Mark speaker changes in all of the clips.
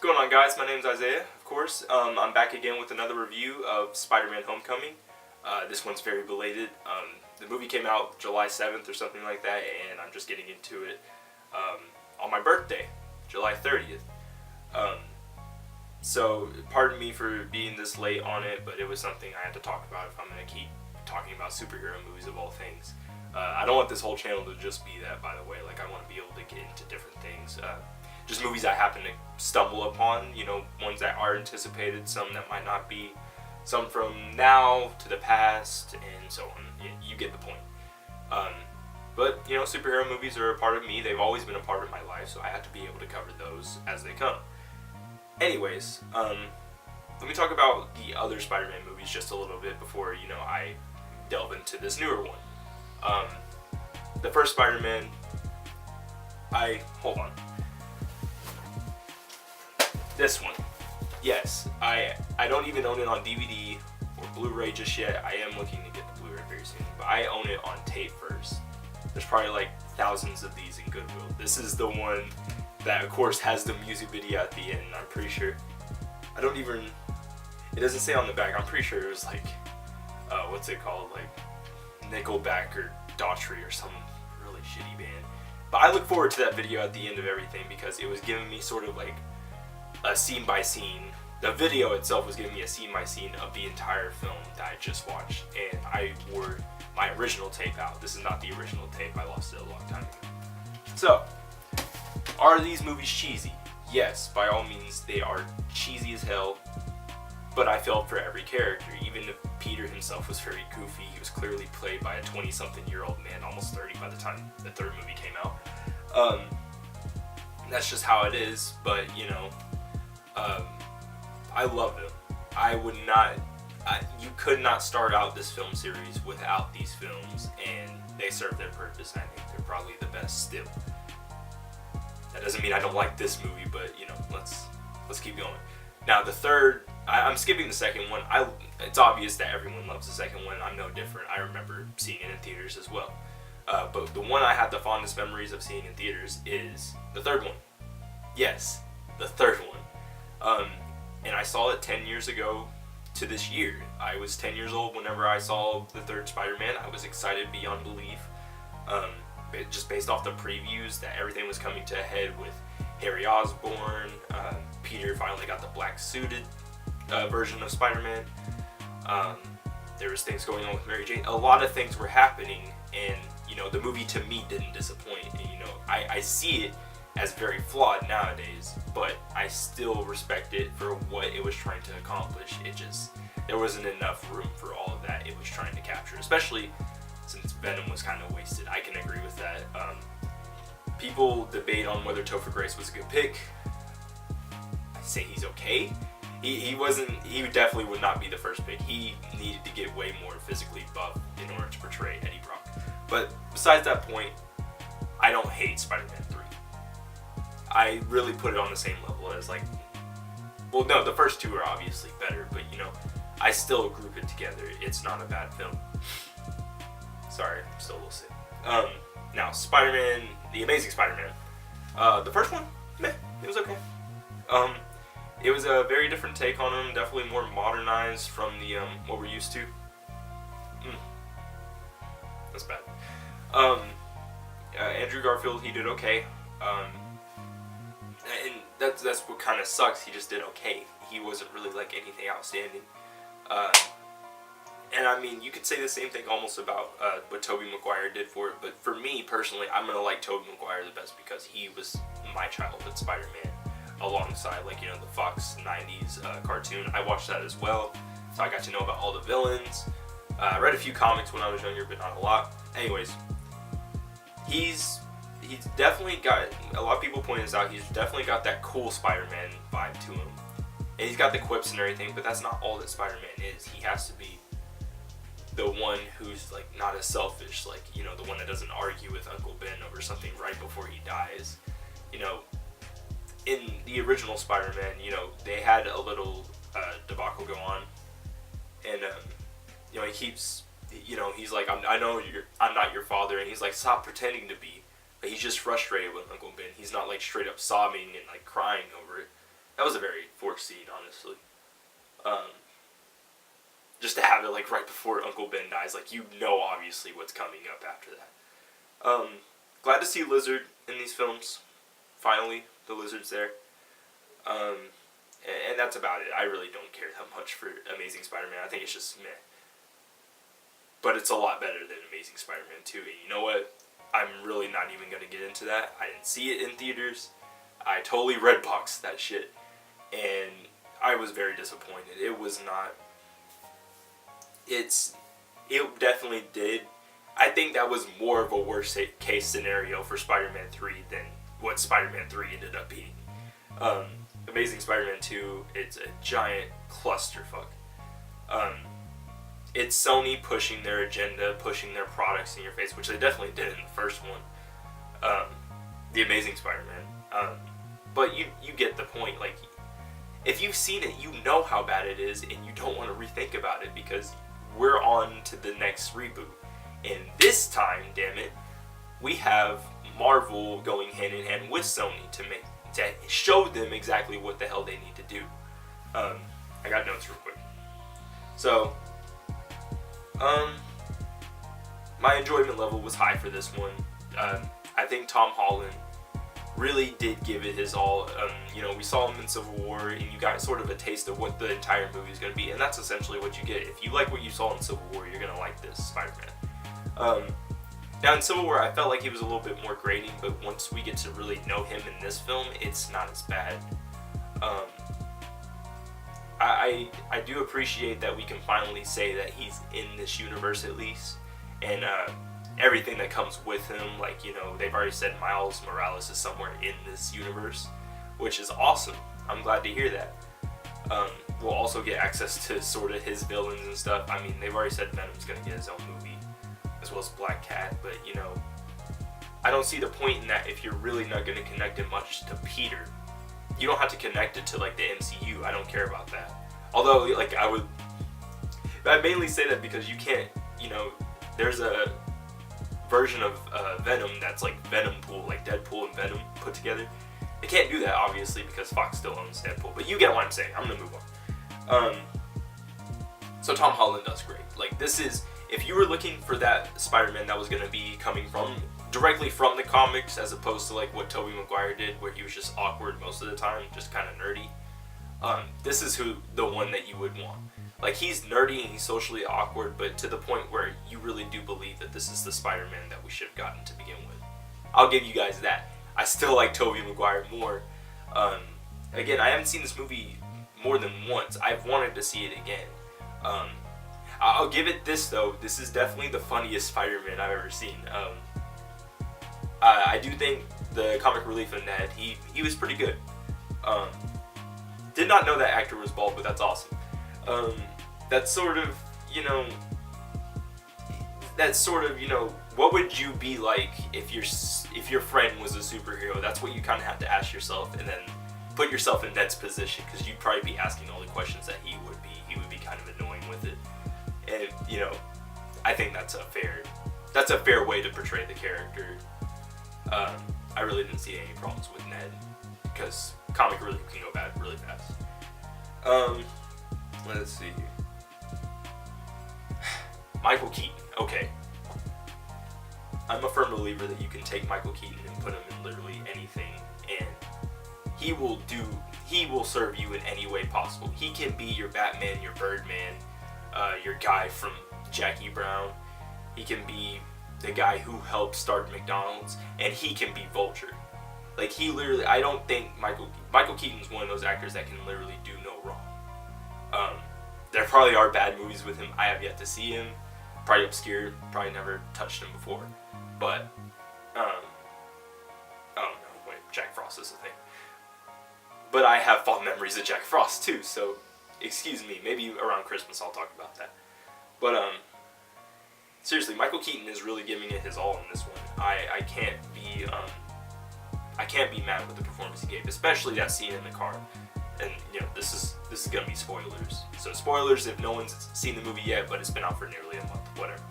Speaker 1: What's going on, guys? My name's Isaiah, of course. I'm back again with another review of Spider-Man Homecoming. This one's very belated. The movie came out July 7th or something like that, and I'm just getting into it on my birthday, July 30th. So, pardon me for being this late on it, but it was something I had to talk about if I'm going to keep talking about superhero movies of all things. I don't want this whole channel to just be that, by the way. Like, I want to be able to get into different things. Just movies I happen to stumble upon, you know, ones that are anticipated, some that might not be, some from now to the past, and so on. You get the point. But, you know, superhero movies are a part of me. They've always been a part of my life, so I have to be able to cover those as they come. Anyways, let me talk about the other Spider-Man movies just a little bit before, you know, I delve into this newer one. The first Spider-Man, hold on. This one. Yes, I don't even own it on DVD or Blu-ray just yet. I am looking to get the Blu-ray very soon, but I own it on tape first. There's probably like thousands of these in Goodwill. This is the one that, of course, has the music video at the end. I'm pretty sure. It doesn't say on the back. I'm pretty sure it was like, what's it called? Like Nickelback or Daughtry or some really shitty band. But I look forward to that video at the end of everything because it was giving me sort of like a scene by scene. The video itself was giving me a scene by scene of the entire film that I just watched, and I wore my original tape out. This is not the original tape. I lost it a long time ago. So, are these movies cheesy? Yes, by all means, they are cheesy as hell, but I felt for every character. Even if Peter himself was very goofy, he was clearly played by a 20-something-year-old man, almost 30 by the time the third movie came out. That's just how it is, but, you know, I love them. You could not start out this film series without these films, and they serve their purpose. I think they're probably the best still. That doesn't mean I don't like this movie, but, you know, let's keep going. Now, the third, I'm skipping the second one. It's obvious that everyone loves the second one. I'm no different. I remember seeing it in theaters as well. But the one I have the fondest memories of seeing in theaters is the third one. Yes, the third one. And I saw it 10 years ago to this year. I was 10 years old whenever I saw the third Spider-Man. I was excited beyond belief. Just based off the previews that everything was coming to a head with Harry Osborn. Peter finally got the black suited version of Spider-Man. There was things going on with Mary Jane. A lot of things were happening, and, you know, the movie to me didn't disappoint. And, you know, I see it as very flawed nowadays, but I still respect it for what it was trying to accomplish. There wasn't enough room for all of that it was trying to capture, especially since Venom was kind of wasted. I can agree with that. People debate on whether Topher Grace was a good pick. I say he's okay. He definitely would not be the first pick. He needed to get way more physically buff in order to portray Eddie Brock. But besides that point, I don't hate Spider-Man 3. I really put it on the same level as, like, well, no, the first two are obviously better, but, you know, I still group it together. It's not a bad film. Sorry, I'm still a little sick. Now, Spider-Man, The Amazing Spider-Man. The first one, meh, it was okay. It was a very different take on him, definitely more modernized from the, what we're used to. That's bad. Andrew Garfield, he did okay. And that's what kind of sucks. He just did okay. He wasn't really like anything outstanding. And I mean, you could say the same thing almost about what Tobey Maguire did for it. But for me personally, I'm gonna like Tobey Maguire the best because he was my childhood Spider-Man, alongside, like, you know, the Fox 90s cartoon. I watched that as well, so I got to know about all the villains. I read a few comics when I was younger, but not a lot. Anyways, he's definitely got, a lot of people point this out, he's definitely got that cool Spider-Man vibe to him. And he's got the quips and everything, but that's not all that Spider-Man is. He has to be the one who's, like, not as selfish, like, you know, the one that doesn't argue with Uncle Ben over something right before he dies. You know, in the original Spider-Man, you know, they had a little debacle go on, and, you know, he keeps, you know, he's like, I know I'm not your father, and he's like, stop pretending to be. But he's just frustrated with Uncle Ben. He's not, like, straight up sobbing and, like, crying over it. that was a very forced scene, honestly. Just to have it like right before Uncle Ben dies, like you know obviously what's coming up after that. Glad to see Lizard in these films. Finally, the Lizard's there. And that's about it. I really don't care that much for Amazing Spider-Man. I think it's just meh. But it's a lot better than Amazing Spider-Man 2. And you know what? I'm really not even going to get into that. I didn't see it in theaters. I totally redboxed that shit. And I was very disappointed. It was not... It definitely did. I think that was more of a worst case scenario for Spider-Man 3 than what Spider-Man 3 ended up being. Amazing Spider-Man 2, it's a giant clusterfuck. It's Sony pushing their agenda, pushing their products in your face, which they definitely did in the first one. The Amazing Spider-Man. But you get the point. Like, if you've seen it, you know how bad it is, and you don't want to rethink about it because we're on to the next reboot. And this time, damn it, we have Marvel going hand in hand with Sony to show them exactly what the hell they need to do. I got notes real quick. So, my enjoyment level was high for this one. I think Tom Holland really did give it his all. We saw him in Civil War, and you got sort of a taste of what the entire movie is going to be, and that's essentially what you get. If you like what you saw in Civil War, you're going to like this Spider-Man. Now in Civil War, I felt like he was a little bit more grating, but once we get to really know him in this film, it's not as bad. I do appreciate that we can finally say that he's in this universe at least, and everything that comes with him, like, they've already said Miles Morales is somewhere in this universe, which is awesome. I'm glad to hear that. We'll also get access to sort of his villains and stuff. I mean, they've already said Venom's going to get his own movie, as well as Black Cat, but, I don't see the point in that if you're really not going to connect it much to Peter. You don't have to connect it to, like, the MCU. I don't care about that. Although, like, I mainly say that because you can't, there's a version of Venom that's like Venompool, like Deadpool and Venom put together. They can't do that, obviously, because Fox still owns Deadpool, but you get what I'm saying. I'm gonna move on. So Tom Holland does great. Like, this is, if you were looking for that Spider-Man that was gonna be coming directly from the comics, as opposed to like what Tobey Maguire did, where he was just awkward most of the time, just kind of nerdy. This is the one that you would want. Like, he's nerdy and he's socially awkward, but to the point where you really do believe that this is the Spider-Man that we should have gotten to begin with. I'll give you guys that. I still like Tobey Maguire more. Again, I haven't seen this movie more than once. I've wanted to see it again. I'll give it this, though. This is definitely the funniest Spider-Man I've ever seen. I do think the comic relief in that, he was pretty good. Did not know that actor was bald, but that's awesome. That's sort of, what would you be like if your friend was a superhero? That's what you kind of have to ask yourself, and then put yourself in Ned's position, because you'd probably be asking all the questions that he would be. He would be kind of annoying with it, and I think that's a fair way to portray the character. I really didn't see any problems with Ned, because comic relief can go bad really fast. Let's see. Michael Keaton. Okay. I'm a firm believer that you can take Michael Keaton and put him in literally anything, and he will serve you in any way possible. He can be your Batman, your Birdman, your guy from Jackie Brown. He can be the guy who helped start McDonald's, and he can be Vulture. Like, I don't think Michael Keaton's one of those actors that can literally do no wrong. There probably are bad movies with him. I have yet to see him. Probably obscure. Probably never touched him before. But, oh no, wait, Jack Frost is a thing. But I have fond memories of Jack Frost too, so excuse me. Maybe around Christmas I'll talk about that. But, seriously, Michael Keaton is really giving it his all in this one. I can't be mad with the performance he gave, especially that scene in the car. And this is gonna be spoilers. So spoilers if no one's seen the movie yet, but it's been out for nearly a month, whatever.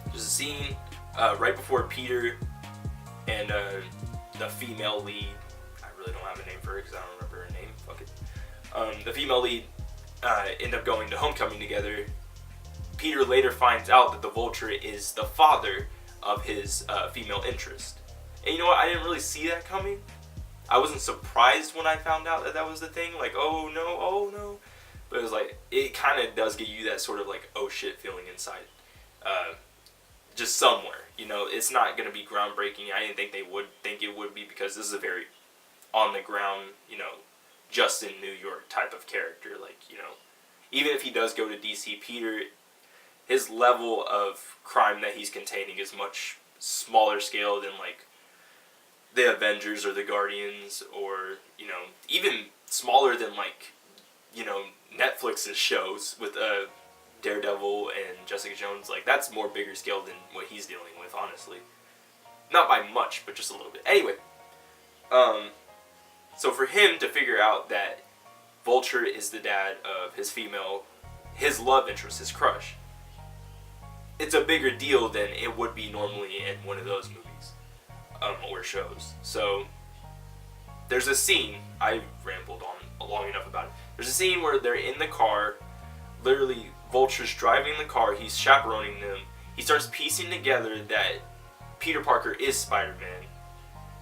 Speaker 1: There's a scene right before Peter and the female lead, I really don't have a name for her because I don't remember her name. Fuck it. The female lead end up going to homecoming together. Peter later finds out that the Vulture is the father of his female interest. And you know what? I didn't really see that coming. I wasn't surprised when I found out that that was the thing. Like, oh no. But it was like, it kind of does give you that sort of like, oh shit feeling inside. Just somewhere. You know, it's not going to be groundbreaking. I didn't think they would think it would be, because this is a very on the ground, you know, just in New York type of character. Like, you know, even if he does go to DC, Peter, his level of crime that he's containing is much smaller scale than like the Avengers or the Guardians, or, you know, even smaller than like, you know, Netflix's shows with Daredevil and Jessica Jones. Like, that's more bigger scale than what he's dealing with, honestly. Not by much, but just a little bit. Anyway, so for him to figure out that Vulture is the dad of his love interest, his crush, it's a bigger deal than it would be normally in one of those movies or shows. So there's a scene, I rambled on long enough about it. There's a scene where they're in the car, literally Vulture's driving the car, he's chaperoning them. He starts piecing together that Peter Parker is Spider-Man.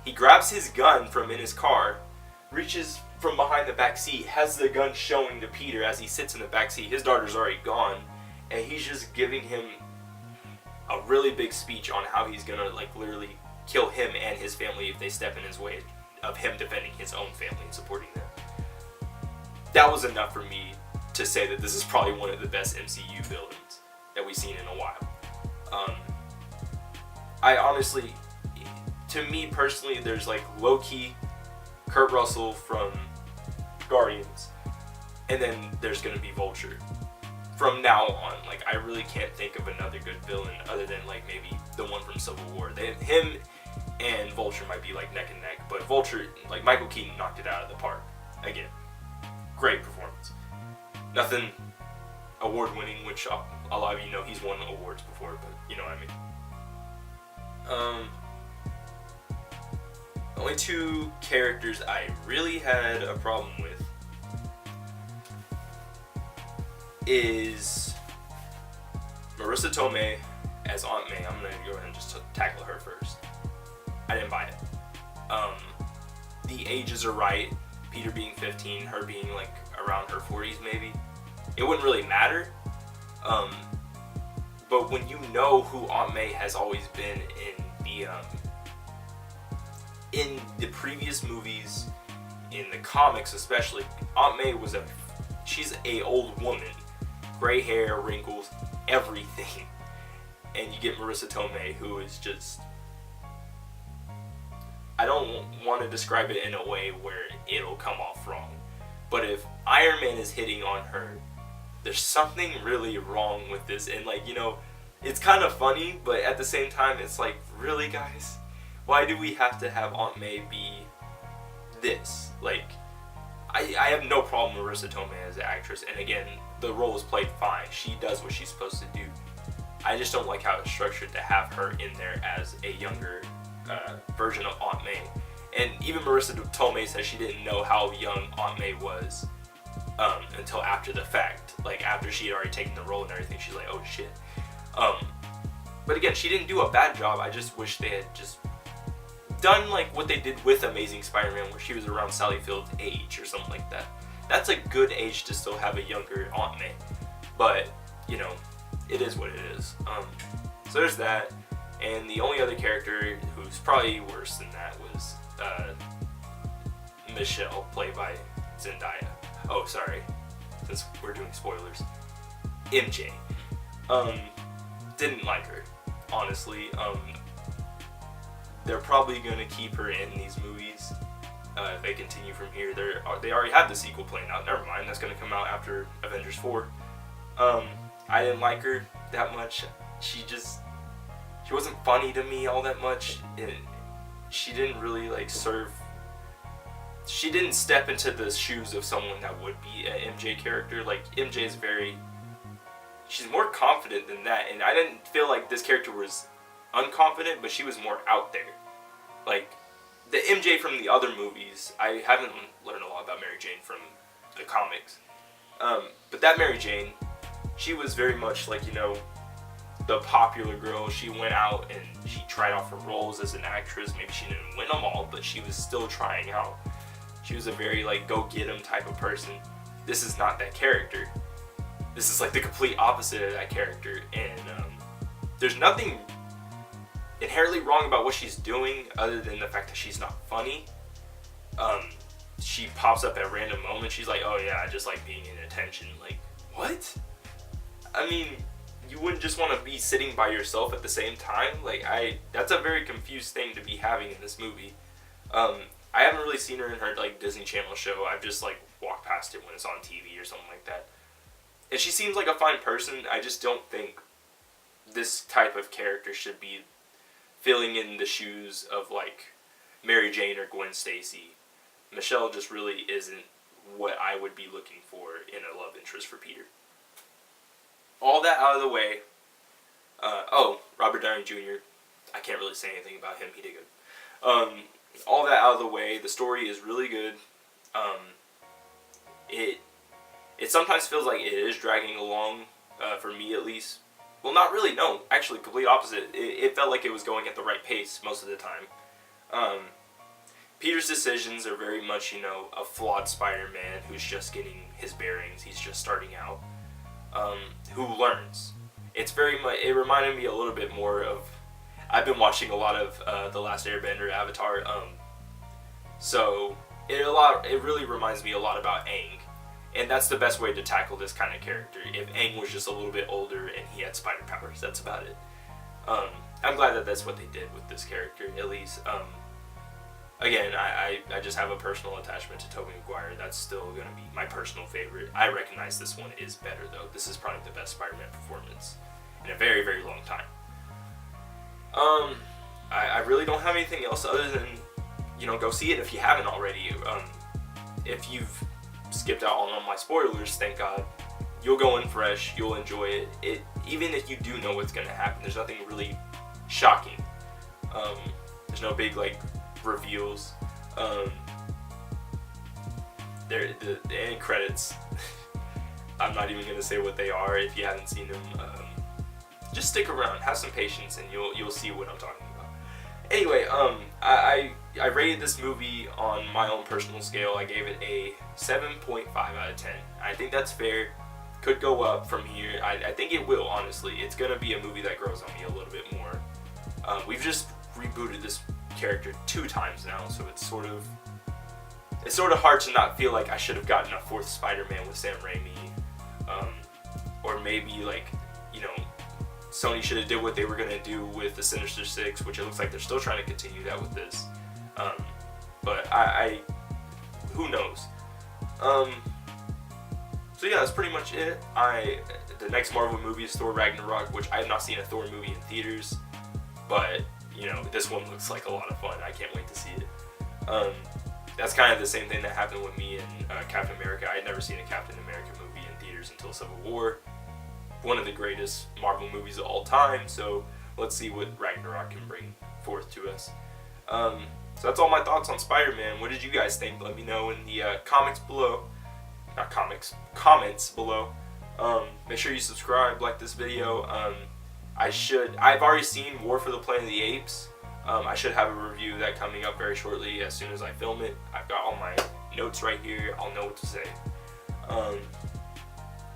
Speaker 1: He grabs his gun from in his car, reaches from behind the back seat, has the gun showing to Peter as he sits in the back seat. His daughter's already gone, and he's just giving him a really big speech on how he's gonna like literally kill him and his family if they step in his way of him defending his own family and supporting them. That was enough for me to say that this is probably one of the best MCU villains that we've seen in a while. I honestly, to me personally, there's like low-key Kurt Russell from Guardians, and then there's gonna be Vulture. From now on, like, I really can't think of another good villain other than like maybe the one from Civil War. Him and Vulture might be like neck and neck, but Vulture, like, Michael Keaton knocked it out of the park. Again, great performance. Nothing award-winning, which a lot of you know he's won awards before, but you know what I mean. The only two characters I really had a problem with is Marissa Tomei as Aunt May. I'm going to go ahead and just tackle her first. I didn't buy it. The ages are right. Peter being 15, her being like around her 40s maybe. It wouldn't really matter. But when you know who Aunt May has always been in the previous movies, in the comics especially, Aunt May she's a old woman. Gray hair, wrinkles, everything. And you get Marissa Tomei, who is just, I don't want to describe it in a way where it'll come off wrong, but if Iron Man is hitting on her, there's something really wrong with this. And like, you know, it's kind of funny, but at the same time, it's like, really, guys? Why do we have to have Aunt May be this? Like, I have no problem with Marissa Tomei as an actress, and again, the role is played fine. She does what she's supposed to do. I just don't like how it's structured to have her in there as a younger version of Aunt May. And even Marissa Tomei says she didn't know how young Aunt May was until after the fact. Like, after she had already taken the role and everything, she's like, oh shit. But again, she didn't do a bad job. I just wish they had just done like what they did with Amazing Spider-Man, where she was around Sally Field's age or something like that. That's a good age to still have a younger Aunt May. But, you know, it is what it is. So there's that. And the only other character who's probably worse than that was Michelle, played by Zendaya. Oh, sorry, since we're doing spoilers. MJ. Didn't like her, honestly. They're probably gonna keep her in these movies if they continue from here. They already have the sequel planned out. Never mind, that's gonna come out after Avengers 4. I didn't like her that much. She wasn't funny to me all that much. She didn't really like serve. She didn't step into the shoes of someone that would be an MJ character. Like, MJ is she's more confident than that, and I didn't feel like this character was unconfident, but she was more out there. Like, the MJ from the other movies, I haven't learned a lot about Mary Jane from the comics. But that Mary Jane, she was very much like, you know, the popular girl. She went out and she tried out for roles as an actress. Maybe she didn't win them all, but she was still trying out. She was a very like go get 'em type of person. This is not that character. This is like the complete opposite of that character, and there's nothing inherently wrong about what she's doing other than the fact that she's not funny. She pops up at random moments. She's like, oh yeah, I just like being in attention. Like, what? I mean, you wouldn't just want to be sitting by yourself at the same time? Like, that's a very confused thing to be having in this movie. I haven't really seen her in her like Disney Channel show. I've just like walked past it when it's on TV or something like that. And she seems like a fine person. I just don't think this type of character should be filling in the shoes of like Mary Jane or Gwen Stacy. Michelle just really isn't what I would be looking for in a love interest for Peter. All that out of the way. Robert Downey Jr. I can't really say anything about him. He did good. All that out of the way. The story is really good. It sometimes feels like it is dragging along, for me at least. Well, not really, no. Actually, complete opposite. It felt like it was going at the right pace most of the time. Peter's decisions are very much, you know, a flawed Spider-Man who's just getting his bearings. He's just starting out. Who learns. It reminded me a little bit more of... I've been watching a lot of The Last Airbender, Avatar. So, it really reminds me a lot about Aang. And that's the best way to tackle this kind of character. If Aang was just a little bit older and he had spider powers, that's about it. I'm glad that that's what they did with this character, at least. Again, I just have a personal attachment to Tobey Maguire. That's still going to be my personal favorite. I recognize this one is better, though. This is probably the best Spider-Man performance in a very, very long time. I really don't have anything else other than, you know, go see it if you haven't already. If you've skipped out on all my spoilers, thank God. You'll go in fresh. You'll enjoy it. Even if you do know what's going to happen, there's nothing really shocking. There's no big, like, reveals. The end credits. I'm not even gonna say what they are if you haven't seen them. Just stick around, have some patience, and you'll see what I'm talking about. Anyway, I rated this movie on my own personal scale. I gave it a 7.5 out of 10. I think that's fair. Could go up from here. I think it will, honestly. It's gonna be a movie that grows on me a little bit more. We've just rebooted this character 2 times now, so it's sort of hard to not feel like I should have gotten a 4th Spider-Man with Sam Raimi, or maybe like, you know, Sony should have did what they were gonna do with the Sinister Six, which it looks like they're still trying to continue that with this. But who knows? So yeah, that's pretty much it. The next Marvel movie is Thor Ragnarok, which I have not seen a Thor movie in theaters, but you know, this one looks like a lot of fun. I can't wait to see it. That's kind of the same thing that happened with me in Captain America. I had never seen a Captain America movie in theaters until Civil War. One of the greatest Marvel movies of all time, so let's see what Ragnarok can bring forth to us. So that's all my thoughts on Spider-Man. What did you guys think? Let me know in the comments below. Comments below. Make sure you subscribe, like this video. I've already seen War for the Planet of the Apes. I should have a review of that coming up very shortly as soon as I film it. I've got all my notes right here. I'll know what to say.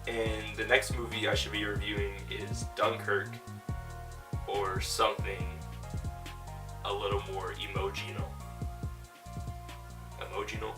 Speaker 1: And the next movie I should be reviewing is Dunkirk, or something a little more emotional. Emotional?